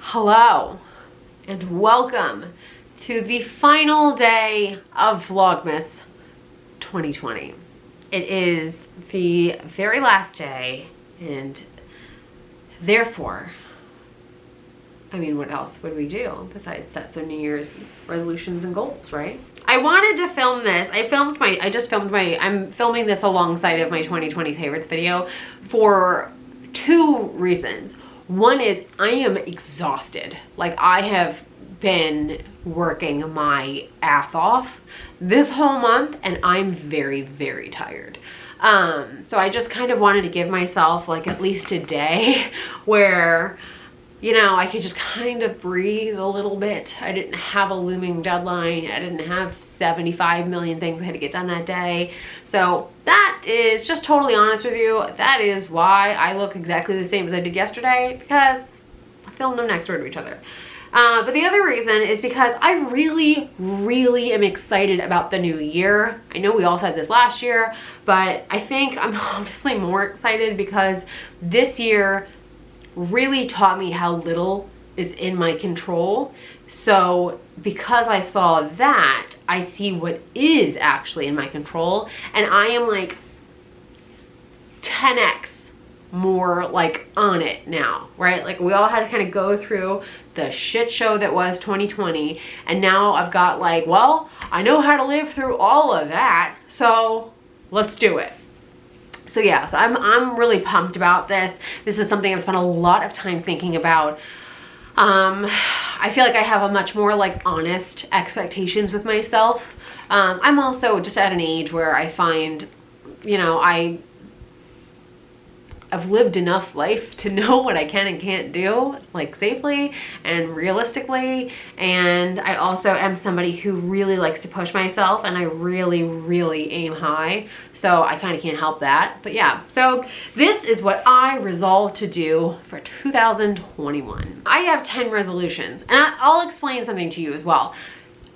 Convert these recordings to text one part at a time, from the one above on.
Hello and welcome to the final day of Vlogmas 2020. It is the very last day, and therefore, what else would we do besides set some New Year's resolutions and goals, right? I wanted to film this. I'm filming this alongside of my 2020 favorites video for two reasons. One is I am exhausted. Like, I have been working my ass off this whole month and I'm very, very tired. So I just kind of wanted to give myself like at least a day where, you know, I could just kind of breathe a little bit. I didn't have a looming deadline. I didn't have 75 million things I had to get done that day. So that is, just totally honest with you, that is why I look exactly the same as I did yesterday, because I filmed them next door to each other. But the other reason is because I really, really am excited about the new year. I know we all said this last year, but I think I'm honestly more excited because this year really taught me how little is in my control. So because I saw that, I see what is actually in my control, and I am like 10x more like on it now, right? Like, we all had to kind of go through the shit show that was 2020, and now I've got like, well, I know how to live through all of that, so let's do it. So yeah, so I'm really pumped about this. This is something I've spent a lot of time thinking about. I feel like I have a much more like honest expectations with myself. I'm also just at an age where I find, you know, I've lived enough life to know what I can and can't do, like safely and realistically. And I also am somebody who really likes to push myself, and I really, really aim high. So I kind of can't help that. But yeah, so this is what I resolved to do for 2021. I have 10 resolutions, and I'll explain something to you as well.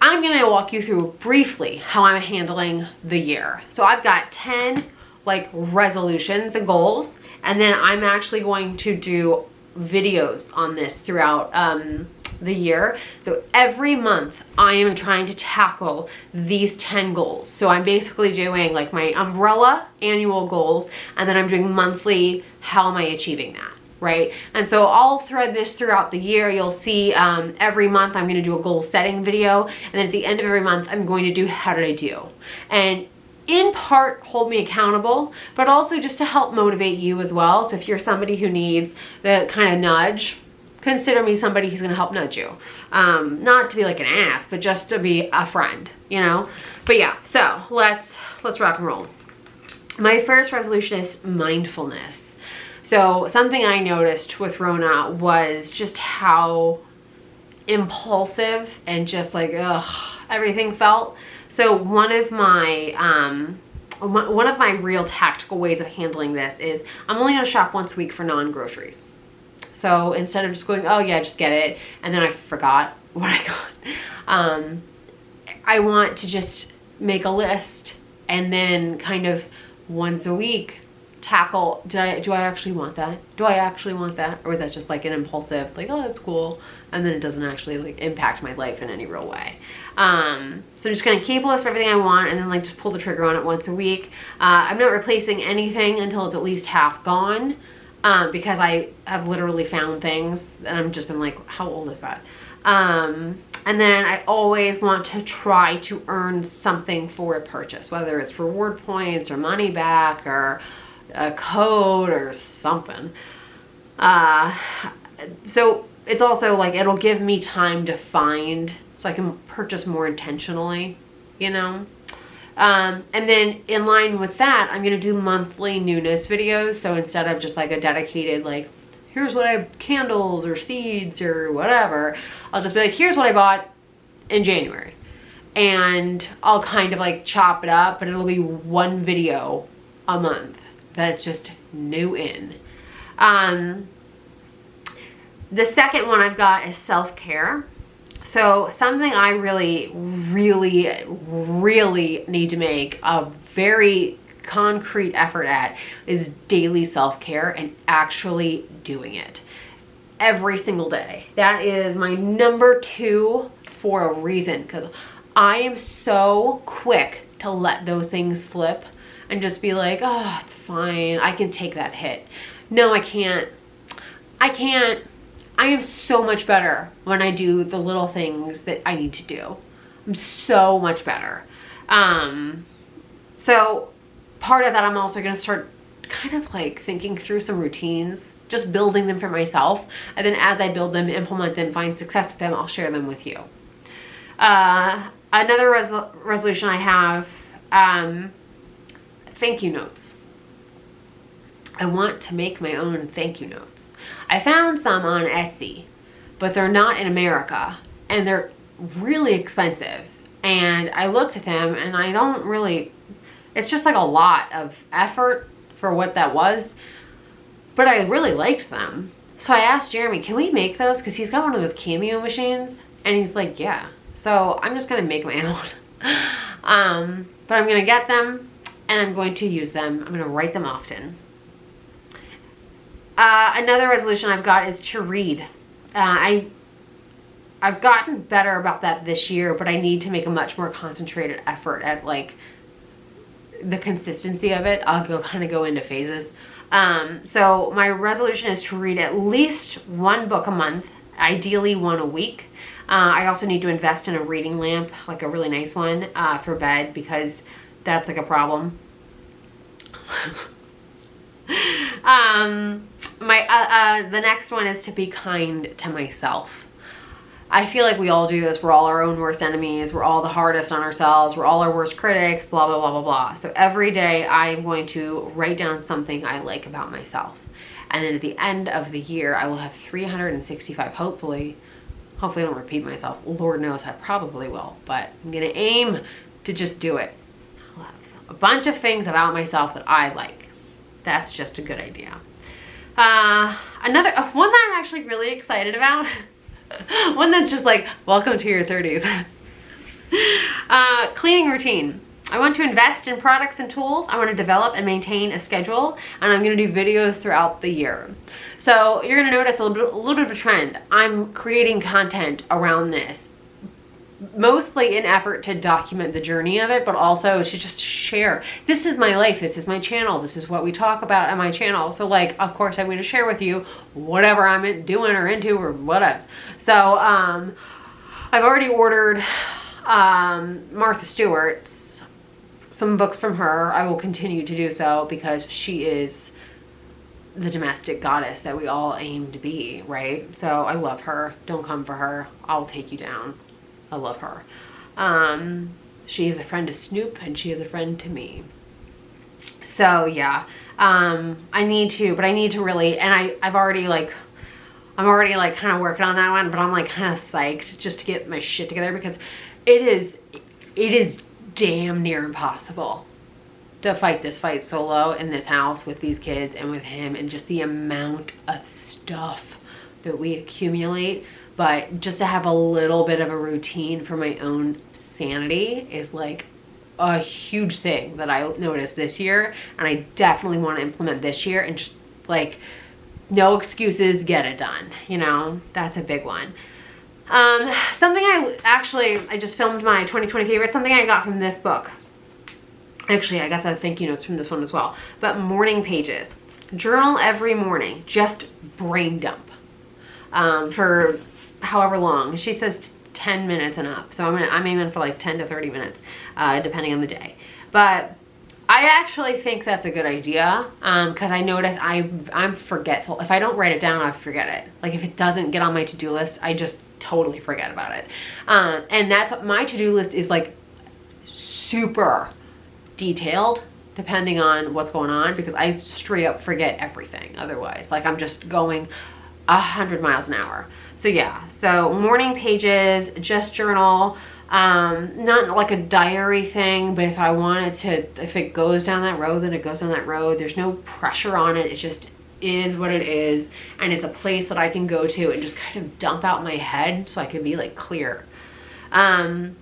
I'm gonna walk you through briefly how I'm handling the year. So I've got 10 like resolutions and goals. And then I'm actually going to do videos on this throughout the year. So every month I am trying to tackle these 10 goals. So I'm basically doing like my umbrella annual goals, and then I'm doing monthly, how am I achieving that, right? And so I'll thread this throughout the year. You'll see every month I'm gonna do a goal setting video, and then at the end of every month I'm going to do how did I do? And in part hold me accountable, but also just to help motivate you as well. So if you're somebody who needs the kind of nudge, consider me somebody who's gonna help nudge you. Not to be like an ass, but just to be a friend, you know? But yeah, so let's rock and roll. My first resolution is mindfulness. So something I noticed with Rona was just how impulsive and just like, everything felt. So one of my real tactical ways of handling this is I'm only gonna shop once a week for non-groceries. So instead of just going, oh yeah, just get it, and then I forgot what I got, I want to just make a list and then kind of once a week tackle, do I actually want that? Do I actually want that? Or is that just like an impulsive, like, oh, that's cool, and then it doesn't actually like impact my life in any real way? So I'm just gonna keep a list of everything I want and then like just pull the trigger on it once a week. I'm not replacing anything until it's at least half gone, because I have literally found things and I've just been like, how old is that? And then I always want to try to earn something for a purchase, whether it's reward points or money back or a code or something. So it's also like, it'll give me time to find, so I can purchase more intentionally, you know? And then in line with that, I'm gonna do monthly newness videos. So instead of just like a dedicated, like, here's what I, candles or seeds or whatever, I'll just be like, here's what I bought in January. And I'll kind of like chop it up, but it'll be one video a month that's just new in. The second one I've got is self-care. So something I really, really, really need to make a very concrete effort at is daily self-care and actually doing it. every single day. That is my number 2 for a reason, because I am so quick to let those things slip and just be like, oh, it's fine. I can take that hit. No, I can't. I can't. I am so much better when I do the little things that I need to do. I'm so much better. So part of that, I'm also going to start kind of like thinking through some routines, just building them for myself. And then as I build them, implement them, find success with them, I'll share them with you. Another resolution I have, thank you notes. I want to make my own thank you notes. I found some on Etsy, but they're not in America and they're really expensive. And I looked at them and I don't really, it's just like a lot of effort for what that was, but I really liked them. So I asked Jeremy, can we make those? Because he's got one of those Cameo machines, and he's like, yeah. So I'm just gonna make my own. But I'm gonna get them and I'm going to use them. I'm gonna write them often. Another resolution I've got is to read. I've gotten better about that this year, but I need to make a much more concentrated effort at like the consistency of it. I'll kind of go into phases. So my resolution is to read at least 1 book a month, ideally 1 a week. I also need to invest in a reading lamp, like a really nice one, for bed, because that's like a problem. The next one is to be kind to myself. I feel like we all do this. We're all our own worst enemies. We're all the hardest on ourselves. We're all our worst critics, blah, blah, blah, blah, blah. So every day I'm going to write down something I like about myself. And then at the end of the year, I will have 365, hopefully I don't repeat myself. Lord knows I probably will, but I'm going to aim to just do it. I'll have a bunch of things about myself that I like. That's just a good idea. Another one that I'm actually really excited about. One that's just like, welcome to your 30s. Cleaning routine. I want to invest in products and tools. I want to develop and maintain a schedule, and I'm going to do videos throughout the year. So you're going to notice a little bit of a trend. I'm creating content around this, mostly in effort to document the journey of it, but also to just share. This is my life. This is my channel. This is what we talk about on my channel. So like, of course, I'm going to share with you whatever I'm doing or into or what else. So I've already ordered Martha Stewart's some books from her. I will continue to do so because she is the domestic goddess that we all aim to be, right? So I love her. Don't come for her. I'll take you down. I love her. She is a friend to Snoop and she is a friend to me. So yeah, I need to really, and I'm already like kind of working on that one, but I'm like kind of psyched just to get my shit together because it is damn near impossible to fight this fight solo in this house with these kids and with him and just the amount of stuff that we accumulate. But just to have a little bit of a routine for my own sanity is like a huge thing that I noticed this year, and I definitely want to implement this year, and just like no excuses, get it done, you know. That's a big one. Something I just filmed my 2020 favorite, something I got from this book. Actually, I got the thank you notes from this one as well. But morning pages. Journal every morning. Just brain dump. For however long. She says 10 minutes and up. So I'm aiming for like 10 to 30 minutes, depending on the day. But I actually think that's a good idea, because I notice I'm forgetful. If I don't write it down, I forget it. Like if it doesn't get on my to-do list, I just totally forget about it. And that's what my to-do list is, like super detailed depending on what's going on, because I straight up forget everything otherwise. Like I'm just going 100 miles an hour. So yeah, so morning pages, just journal, not like a diary thing, but if I wanted to, if it goes down that road, then it goes down that road. There's no pressure on it. It just is what it is. And it's a place that I can go to and just kind of dump out my head so I can be like clear. Another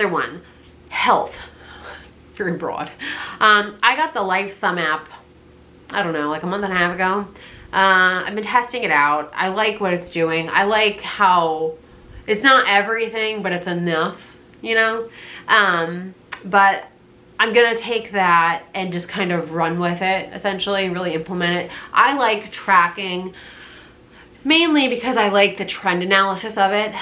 one, health, very broad. I got the LifeSum app, I don't know, like a month and a half ago. I've been testing it out. I like what it's doing. I like how it's not everything, but it's enough, you know? But I'm gonna take that and just kind of run with it, essentially, and really implement it. I like tracking mainly because I like the trend analysis of it.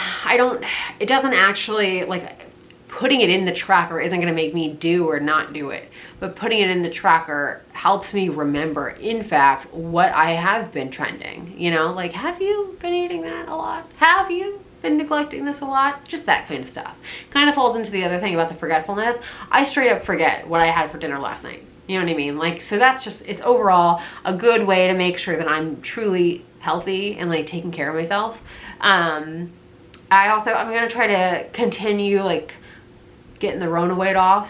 It doesn't actually, like, putting it in the tracker isn't gonna make me do or not do it, but putting it in the tracker helps me remember, in fact, what I have been trending, you know? Like, have you been eating that a lot? Have you been neglecting this a lot? Just that kind of stuff. Kind of falls into the other thing about the forgetfulness. I straight up forget what I had for dinner last night. You know what I mean? Like, so that's just, it's overall a good way to make sure that I'm truly healthy and like taking care of myself. I'm gonna try to continue like getting the Rona weight off,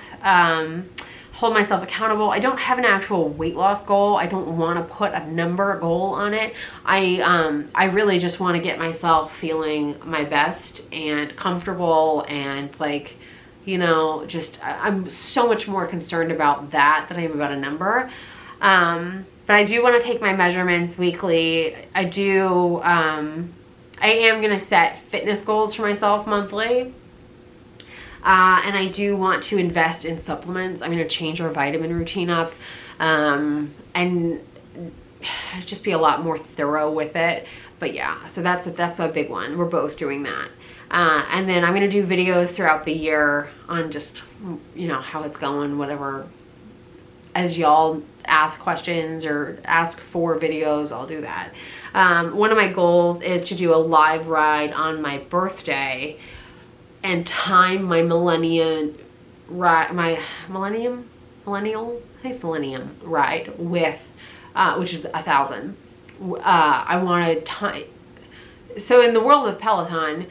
hold myself accountable. I don't have an actual weight loss goal. I don't want to put a number goal on it. I really just want to get myself feeling my best and comfortable and like, you know, just I'm so much more concerned about that than I am about a number. But I do want to take my measurements weekly. I am going to set fitness goals for myself monthly. And I do want to invest in supplements. I'm going to change our vitamin routine up and just be a lot more thorough with it. But yeah, so that's a big one. We're both doing that. And then I'm going to do videos throughout the year on just, you know, how it's going, whatever. As y'all ask questions or ask for videos, I'll do that. One of my goals is to do a live ride on my birthday and time my millennial ride with, which is 1,000. I want to time. So in the world of Peloton,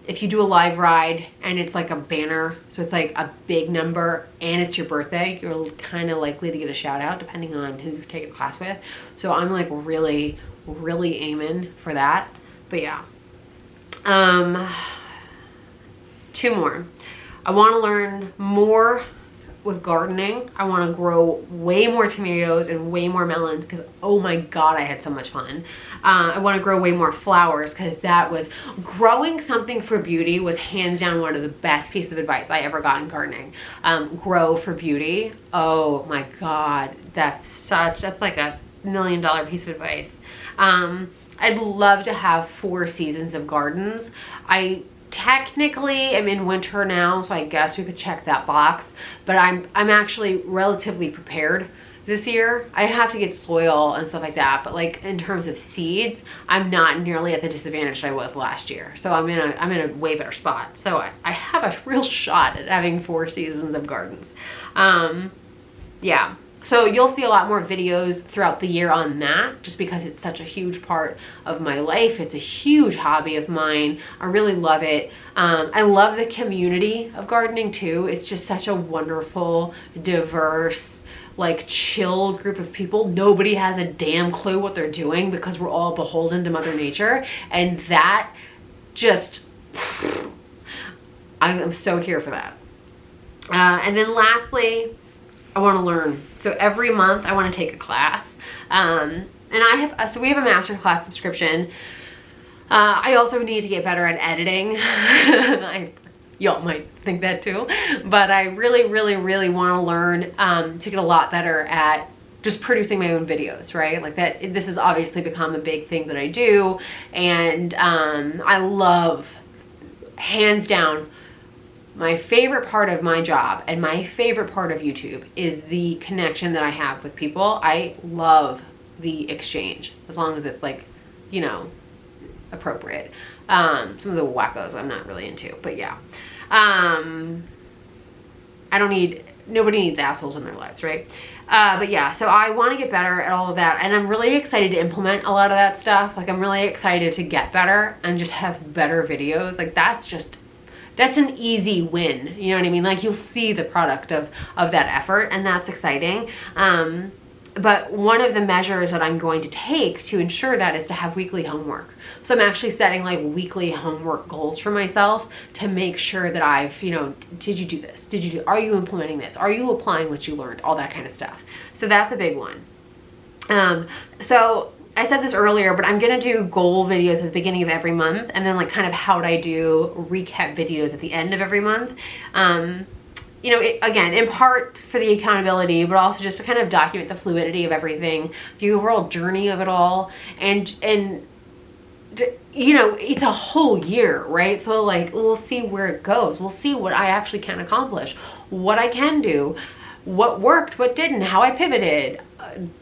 if you do a live ride and it's like a banner, so it's like a big number and it's your birthday, you're kind of likely to get a shout out depending on who you're taking a class with. So I'm like really, really aiming for that. But yeah. 2 more. I want to learn more with gardening. I want to grow way more tomatoes and way more melons because, oh my God, I had so much fun. I want to grow way more flowers because growing something for beauty was hands down one of the best pieces of advice I ever got in gardening. Grow for beauty. Oh my God, that's like $1 million piece of advice. I'd love to have 4 seasons of gardens. I technically am in winter now, so I guess we could check that box, but I'm actually relatively prepared this year. I have to get soil and stuff like that, but like in terms of seeds, I'm not nearly at the disadvantage I was last year. So I'm in a way better spot. So I have a real shot at having 4 seasons of gardens. Yeah. So you'll see a lot more videos throughout the year on that, just because it's such a huge part of my life. It's a huge hobby of mine. I really love it. I love the community of gardening too. It's just such a wonderful, diverse, like chilled group of people. Nobody has a damn clue what they're doing because we're all beholden to Mother Nature. And that just, I'm so here for that. And then lastly, I want to learn. So every month I want to take a class. And so we have a master class subscription. I also need to get better at editing. Y'all might think that too, but I really, really, really want to learn to get a lot better at just producing my own videos, right? Like that, this has obviously become a big thing that I do. And I love, hands down, my favorite part of my job and my favorite part of YouTube is the connection that I have with people. I love the exchange, as long as it's like, you know, appropriate. Some of the wackos I'm not really into, but yeah. Nobody needs assholes in their lives, right? But yeah, so I want to get better at all of that, and I'm really excited to implement a lot of that stuff. Like I'm really excited to get better and just have better videos. Like that's an easy win, you know what I mean? Like you'll see the product of that effort, and that's exciting. But one of the measures that I'm going to take to ensure that is to have weekly homework. So I'm actually setting like weekly homework goals for myself to make sure that I've, you know, did you do this? Are you implementing this? Are you applying what you learned? All that kind of stuff. So that's a big one. So I said this earlier, but I'm gonna do goal videos at the beginning of every month, and then like kind of how'd I do recap videos at the end of every month. You know, again, in part for the accountability, but also just to kind of document the fluidity of everything, the overall journey of it all, and you know, it's a whole year, right? So like, we'll see where it goes. We'll see what I actually can accomplish, what I can do, what worked, what didn't, how I pivoted,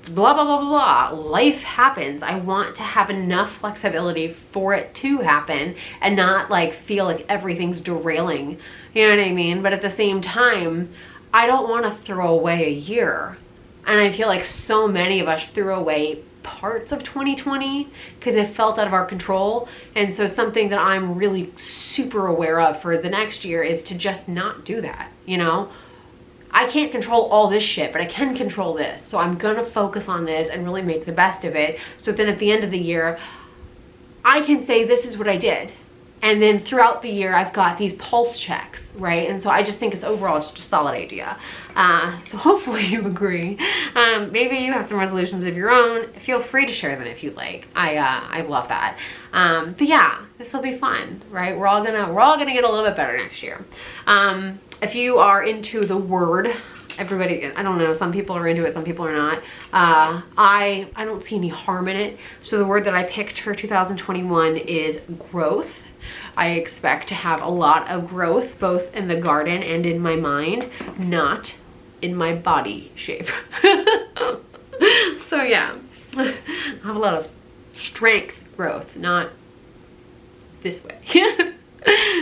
blah, blah, blah, blah, blah. Life happens. I want to have enough flexibility for it to happen and not like feel like everything's derailing. You know what I mean? But at the same time, I don't want to throw away a year. And I feel like so many of us threw away parts of 2020 because it felt out of our control. And so something that I'm really super aware of for the next year is to just not do that, you know? I can't control all this shit, but I can control this. So I'm gonna focus on this and really make the best of it. So then at the end of the year, I can say this is what I did. And then throughout the year, I've got these pulse checks, right? And so I just think it's overall just a solid idea. So hopefully you agree. Maybe you have some resolutions of your own. Feel free to share them if you'd like. I love that. But yeah, this will be fun, right? We're all gonna get a little bit better next year. If you are into the word, everybody, I don't know, some people are into it, some people are not. I don't see any harm in it. So the word that I picked for 2021 is growth. I expect to have a lot of growth, both in the garden and in my mind, not in my body shape. So yeah, I have a lot of strength growth, not this way.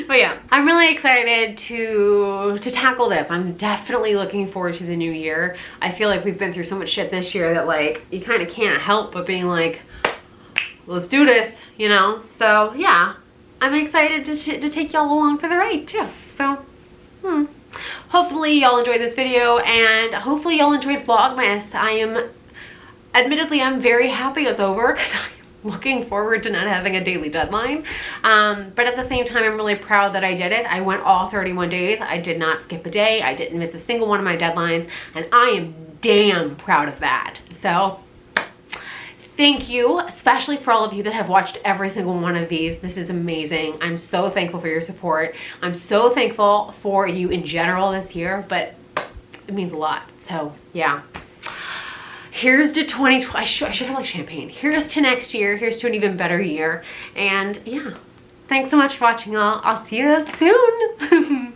But yeah, I'm really excited to tackle this. I'm definitely looking forward to the new year. I feel like we've been through so much shit this year that like, you kind of can't help but being like, let's do this, you know? So yeah, I'm excited to take y'all along for the ride too. So, hopefully y'all enjoyed this video, and hopefully y'all enjoyed Vlogmas. Admittedly, I'm very happy it's over because I'm looking forward to not having a daily deadline. But at the same time, I'm really proud that I did it. I went all 31 days. I did not skip a day. I didn't miss a single one of my deadlines, and I am damn proud of that. So thank you, especially for all of you that have watched every single one of these. This is amazing. I'm so thankful for your support. I'm so thankful for you in general this year, but it means a lot. So yeah. Here's to 2020. I should have like champagne. Here's to next year. Here's to an even better year. And yeah, thanks so much for watching all. I'll see you soon.